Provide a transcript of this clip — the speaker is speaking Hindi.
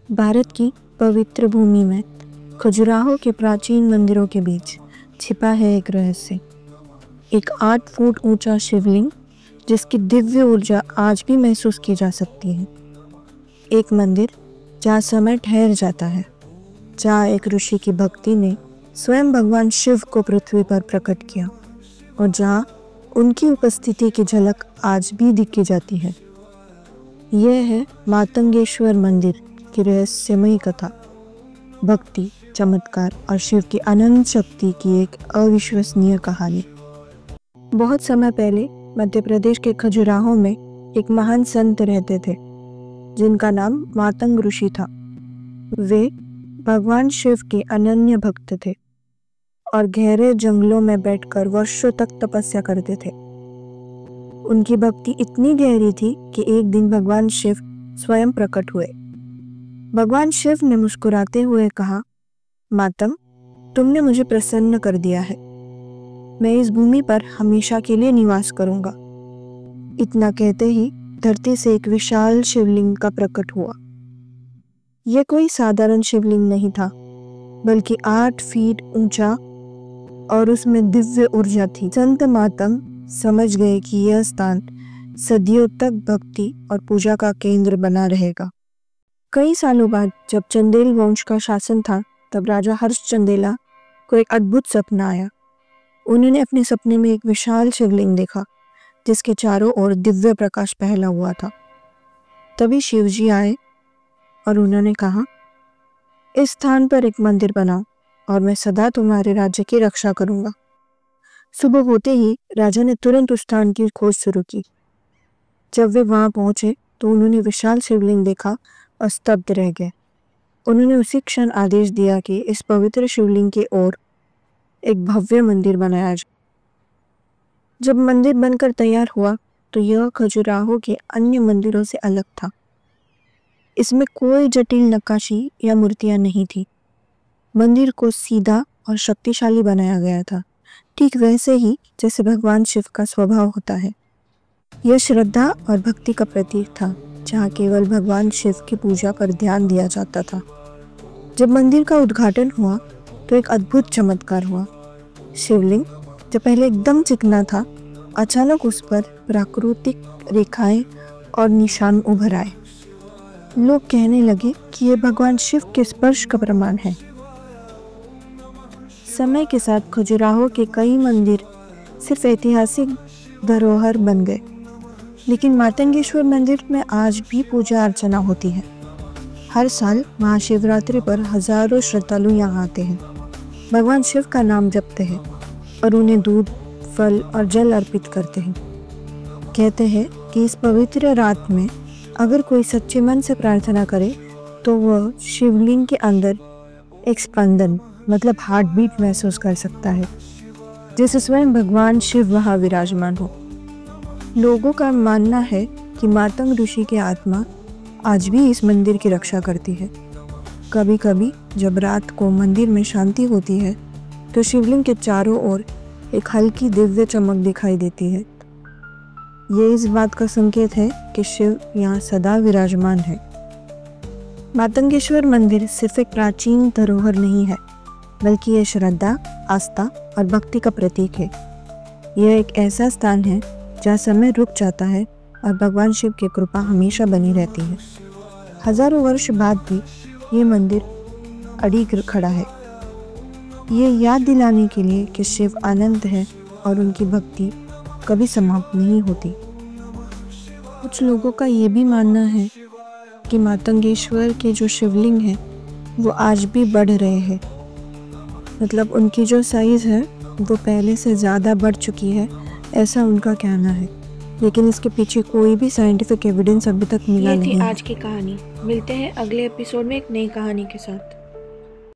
भारत की पवित्र भूमि में खजुराहो के प्राचीन मंदिरों के बीच छिपा है एक रहस्य। एक 8 फुट ऊंचा शिवलिंग जिसकी दिव्य ऊर्जा आज भी महसूस की जा सकती है। एक मंदिर जहाँ समय ठहर जाता है, जहाँ एक ऋषि की भक्ति ने स्वयं भगवान शिव को पृथ्वी पर प्रकट किया और जहाँ उनकी उपस्थिति की झलक आज भी दिखी जाती है। यह है मातंगेश्वर मंदिर की रहस्यमयी कथा। भक्ति, चमत्कार और शिव की अनंत शक्ति की एक अविश्वसनीय कहानी। बहुत समय पहले मध्य प्रदेश के खजुराहो में एक महान संत रहते थे जिनका नाम मातंग ऋषि था। वे भगवान शिव के अनन्य भक्त थे और गहरे जंगलों में बैठकर वर्षों तक तपस्या करते थे। उनकी भक्ति इतनी गहरी थी कि एक दिन भगवान शिव स्वयं प्रकट हुए। भगवान शिव ने मुस्कुराते हुए कहा, मातंग, तुमने मुझे प्रसन्न कर दिया है। मैं इस भूमि पर हमेशा के लिए निवास करूंगा। इतना कहते ही धरती से एक विशाल शिवलिंग का प्रकट हुआ। यह कोई साधारण शिवलिंग नहीं था, बल्कि 8 फीट ऊंचा और उसमें दिव्य ऊर्जा थी। संत मातंग समझ गए कि यह स्थान सदियों तक भक्ति और पूजा का केंद्र बना रहेगा। कई सालों बाद जब चंदेल वंश का शासन था, तब राजा हर्ष चंदेला को एक अद्भुत सपना आया। उन्होंने अपने सपने में एक विशाल शिवलिंग देखा जिसके चारों ओर दिव्य प्रकाश फैला हुआ था। तभी शिवजी आए और उन्होंने कहा, इस स्थान पर एक मंदिर बनाओ और मैं सदा तुम्हारे राज्य की रक्षा करूंगा। सुबह होते ही राजा ने तुरंत उस स्थान की खोज शुरू की। जब वे वहां पहुंचे तो उन्होंने विशाल शिवलिंग देखा और स्तब्ध रह गए। उन्होंने उसी क्षण आदेश दिया कि इस पवित्र शिवलिंग के ओर एक भव्य मंदिर बनाया जाए। जब मंदिर बनकर तैयार हुआ तो यह खजुराहो के अन्य मंदिरों से अलग था। इसमें कोई जटिल नक्काशी या मूर्तियां नहीं थी। मंदिर को सीधा और शक्तिशाली बनाया गया था, ठीक वैसे ही जैसे भगवान शिव का स्वभाव होता है। यह श्रद्धा और भक्ति का प्रतीक था, जहाँ केवल भगवान शिव की पूजा पर ध्यान दिया जाता था। जब मंदिर का उद्घाटन हुआ तो एक अद्भुत चमत्कार हुआ। शिवलिंग जो पहले एकदम चिकना था, अचानक उस पर प्राकृतिक रेखाएं और निशान उभर आए। लोग कहने लगे कि यह भगवान शिव के स्पर्श का प्रमाण है। समय के साथ खजुराहो के कई मंदिर सिर्फ ऐतिहासिक धरोहर बन गए, लेकिन मातंगेश्वर मंदिर में आज भी पूजा अर्चना होती है। हर साल महाशिवरात्रि पर हजारों श्रद्धालु यहाँ आते हैं, भगवान शिव का नाम जपते हैं और उन्हें दूध, फल और जल अर्पित करते हैं। कहते हैं कि इस पवित्र रात में अगर कोई सच्चे मन से प्रार्थना करे तो वह शिवलिंग के अंदर एक स्पंदन मतलब हार्ट बीट महसूस कर सकता है, जैसे स्वयं भगवान शिव वहाँ विराजमान हो। लोगों का मानना है कि मातंग ऋषि की आत्मा आज भी इस मंदिर की रक्षा करती है। कभी कभी जब रात को मंदिर में शांति होती है तो शिवलिंग के चारों ओर एक हल्की दिव्य चमक दिखाई देती है। ये इस बात का संकेत है कि शिव यहाँ सदा विराजमान है। मातंगेश्वर मंदिर सिर्फ एक प्राचीन धरोहर नहीं है, बल्कि यह श्रद्धा, आस्था और भक्ति का प्रतीक है। यह एक ऐसा स्थान है जहाँ समय रुक जाता है और भगवान शिव की कृपा हमेशा बनी रहती है। हजारों वर्ष बाद भी ये मंदिर अडिग खड़ा है, ये याद दिलाने के लिए कि शिव अनंत है और उनकी भक्ति कभी समाप्त नहीं होती। कुछ लोगों का ये भी मानना है कि मातंगेश्वर के जो शिवलिंग हैं वो आज भी बढ़ रहे हैं, मतलब उनकी जो साइज़ है वो पहले से ज़्यादा बढ़ चुकी है, ऐसा उनका कहना है। लेकिन इसके पीछे कोई भी साइंटिफिक एविडेंस अभी तक मिला नहीं। ये थी आज की कहानी। मिलते हैं अगले एपिसोड में एक नई कहानी के साथ।